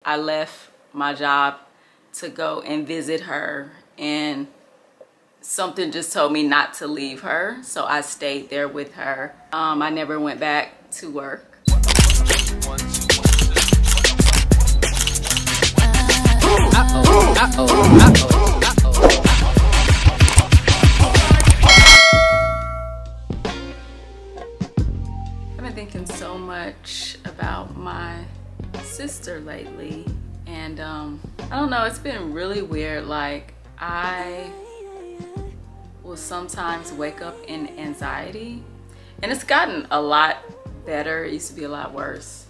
I left my job to go and visit her, and something just told me not to leave her, so I stayed there with her. I never went back to work. I've been thinking so much about my sister lately, and I don't know, it's been really weird. Like, I will sometimes wake up in anxiety, and it's gotten a lot better. It used to be a lot worse,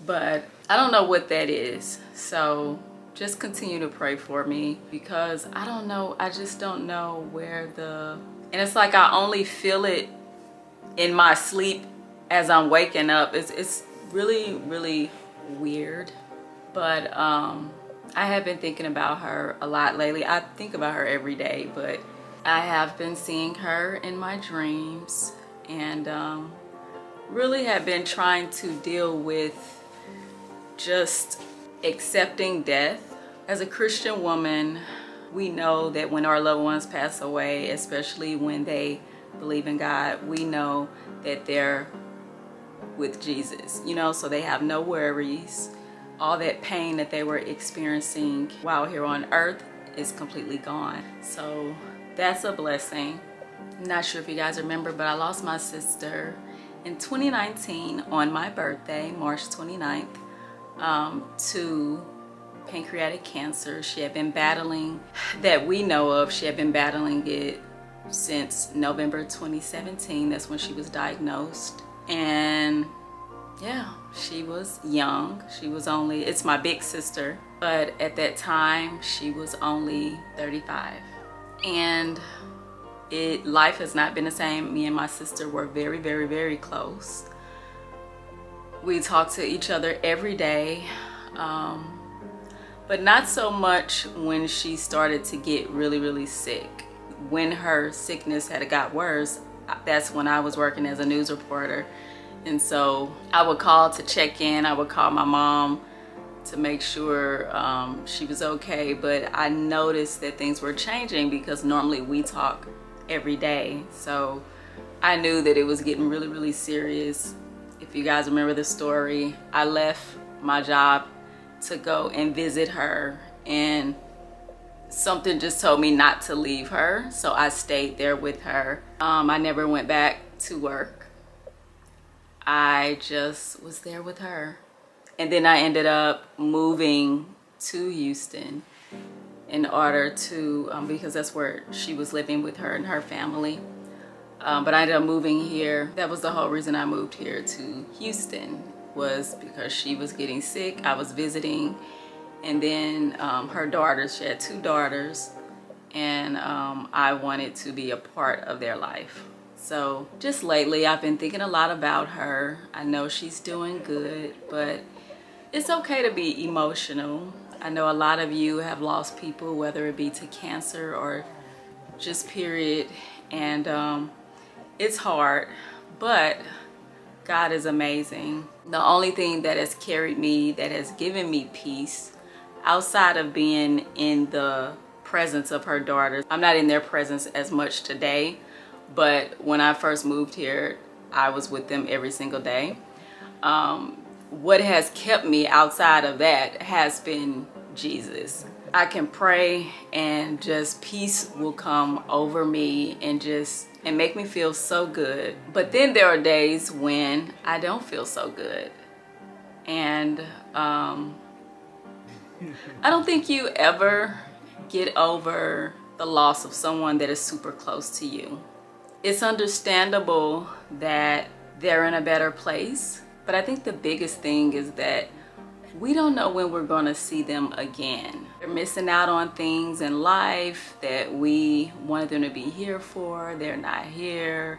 but I don't know what that is. So just continue to pray for me, because I don't know, I just don't know where and it's like I only feel it in my sleep as I'm waking up. It's really, really weird. But I have been thinking about her a lot lately. I think about her every day, but I have been seeing her in my dreams, and really have been trying to deal with just accepting death. As a Christian woman, we know that when our loved ones pass away, especially when they believe in God, we know that they're with Jesus, you know, so they have no worries. All that pain that they were experiencing while here on earth is completely gone. So that's a blessing. I'm not sure if you guys remember, but I lost my sister in 2019 on my birthday, March 29th, to pancreatic cancer. She had been battling, that we know of, she had been battling it since November 2017. That's when she was diagnosed. And yeah, she was young. She was only, it's my big sister, but at that time she was only 35. And life has not been the same. Me and my sister were very, very, very close. We talk to each other every day, but not so much when she started to get really, really sick. When her sickness had got worse, that's when I was working as a news reporter. And so I would call to check in. I would call my mom to make sure she was okay. But I noticed that things were changing, because normally we talk every day. So I knew that it was getting really, really serious. If you guys remember the story, I left my job to go and visit her, and something just told me not to leave her, so I stayed there with her. I never went back to work. I just was there with her. And then I ended up moving to Houston in order to, because that's where she was living with her and her family. But I ended up moving here. That was the whole reason I moved here to Houston, was because she was getting sick. I was visiting, and then her daughters, she had 2 daughters, and I wanted to be a part of their life. So just lately I've been thinking a lot about her. I know she's doing good, but it's okay to be emotional. I know a lot of you have lost people, whether it be to cancer or just period, and it's hard, but God is amazing. The only thing that has carried me, that has given me peace, outside of being in the presence of her daughters, I'm not in their presence as much today, but when I first moved here, I was with them every single day. What has kept me outside of that has been Jesus. I can pray and just peace will come over me and make me feel so good. But then there are days when I don't feel so good. And I don't think you ever get over the loss of someone that is super close to you. It's understandable that they're in a better place, but I think the biggest thing is that we don't know when we're gonna see them again. They're missing out on things in life that we wanted them to be here for. They're not here.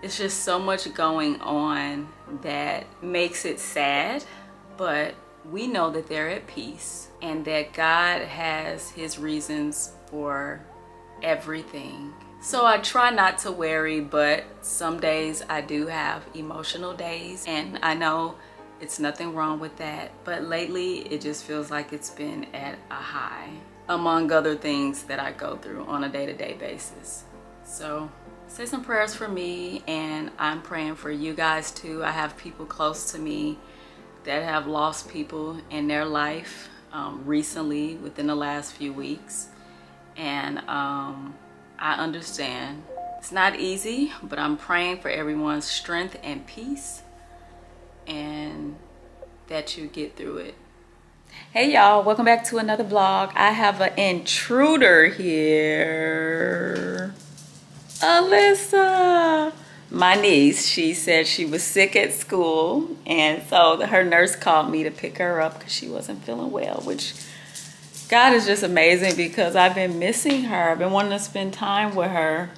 It's just so much going on that makes it sad, but we know that they're at peace and that God has his reasons for everything. So I try not to worry, but some days I do have emotional days, and I know It's nothing wrong with that. But lately, it just feels like it's been at a high, among other things that I go through on a day-to-day basis. So say some prayers for me, and I'm praying for you guys too. I have people close to me that have lost people in their life recently, within the last few weeks. And I understand. It's not easy, but I'm praying for everyone's strength and peace, and that you get through it. Hey y'all, welcome back to another vlog. I have an intruder here. Alyssa, my niece. She said she was sick at school, and so her nurse called me to pick her up because she wasn't feeling well, which God is just amazing because I've been missing her. I've been wanting to spend time with her,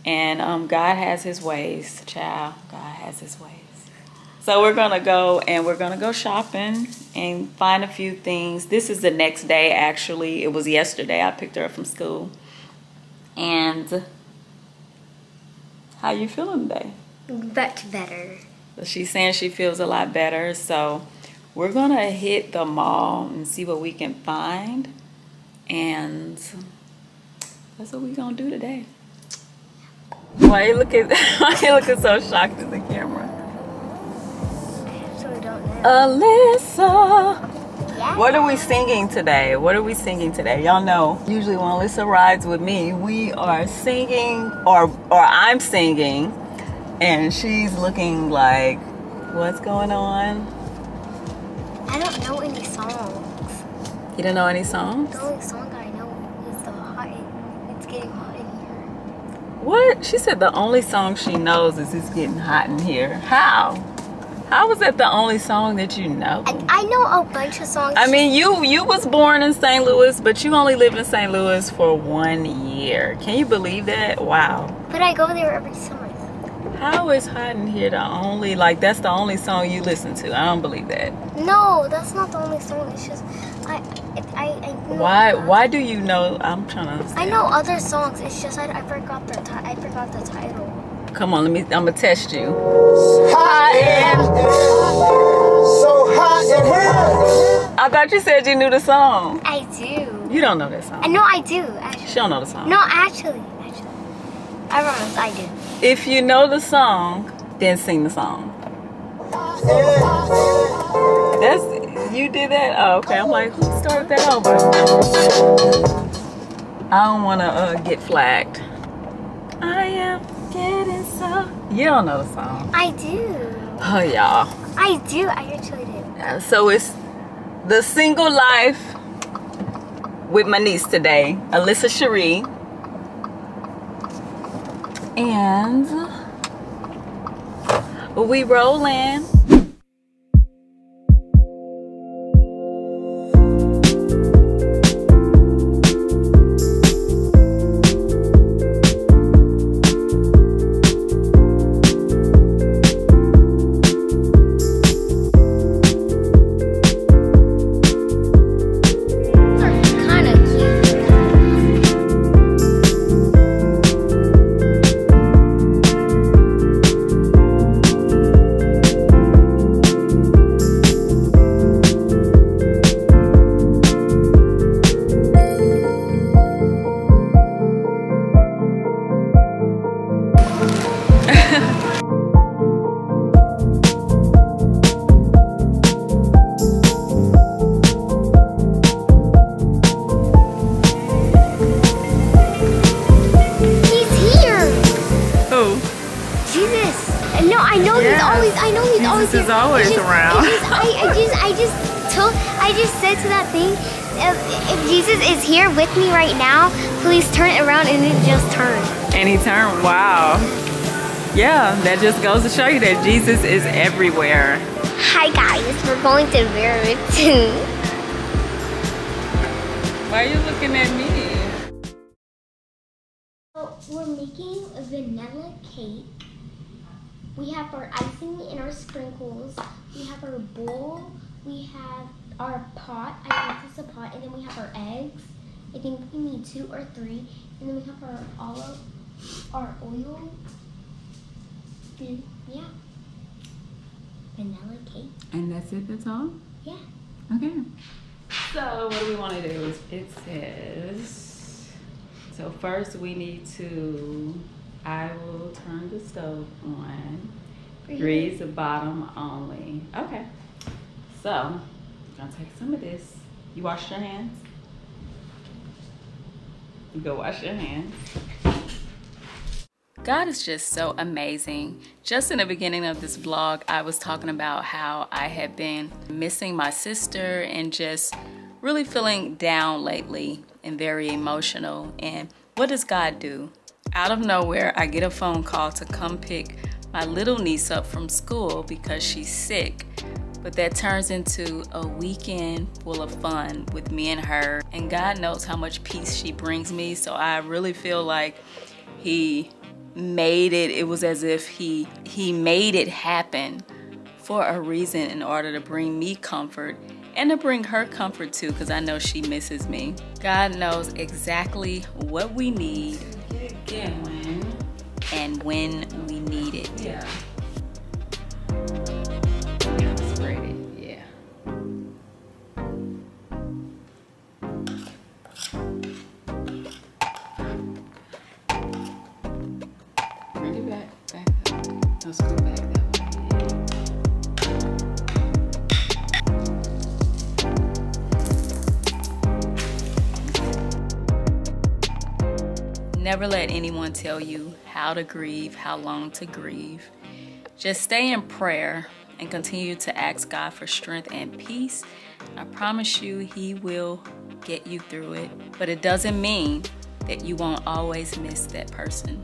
and God has his ways, child. God has his ways. So we're gonna go, and we're gonna go shopping and find a few things. This is the next day, actually. It was yesterday I picked her up from school. And how you feeling today? Much better. So she's saying she feels a lot better. So we're gonna hit the mall and see what we can find. And that's what we're gonna do today. Why you looking so shocked at the camera? Alyssa, Yeah. what are we singing today? What are we singing today? Y'all know, usually when Alyssa rides with me, we are singing, or I'm singing, and she's looking like, what's going on? I don't know any songs. You don't know any songs? The only song I know is the hot. It's getting hot in here. What? She said the only song she knows is It's Getting Hot in Here. How? How was that the only song that you know? I know a bunch of songs. I mean, you was born in St. Louis, but you only lived in St. Louis for 1 year. Can you believe that? Wow. But I go there every summer. How is Hot in Here the only, like, that's the only song you listen to? I don't believe that. No, that's not the only song. It's just I know. Why do you know? I'm trying to understand. I know other songs. It's just I forgot the title. Come on, I'm gonna test you. Hot in here, so hot in here. I thought you said you knew the song. I do. You don't know that song. I know I do. Actually. She don't know the song. No, actually. I promise I do. If you know the song, then sing the song. You did that? Oh, okay. I'm like, who started that over? I don't want to get flagged. I am getting so. You don't know the song. I do. Oh, y'all. I do. I actually do. So it's the single life with my niece today, Darra Cherie. And we rolling. Jesus is always around. I just said to that thing, if Jesus is here with me right now, please turn it around, and it just turned. And he turned, wow. Yeah, that just goes to show you that Jesus is everywhere. Hi guys, we're going to Darra. Why are you looking at me? So we're making a vanilla cake. We have our icing and our sprinkles. We have our bowl. We have our pot. I think this is a pot. And then we have our eggs. I think we need 2 or 3. And then we have our oil. And yeah. vanilla cake. And that's it, that's all? Yeah. Okay. So what do we want to do? It says, so first we need to, I will turn the stove on. Grease the bottom only. Okay. So, I'm gonna take some of this. You wash your hands? You go wash your hands. God is just so amazing. Just in the beginning of this vlog, I was talking about how I had been missing my sister and just really feeling down lately and very emotional. And what does God do? Out of nowhere, I get a phone call to come pick my little niece up from school because she's sick. But that turns into a weekend full of fun with me and her. And God knows how much peace she brings me. So I really feel like He made it. It was as if he made it happen for a reason in order to bring me comfort and to bring her comfort too, because I know she misses me. God knows exactly what we need to get going and when we need it. Yeah. Spread it. Yeah. Bring it back up. No, screw back that way. Never let anyone tell you how to grieve, how long to grieve. Just stay in prayer and continue to ask God for strength and peace. I promise you, He will get you through it. But it doesn't mean that you won't always miss that person.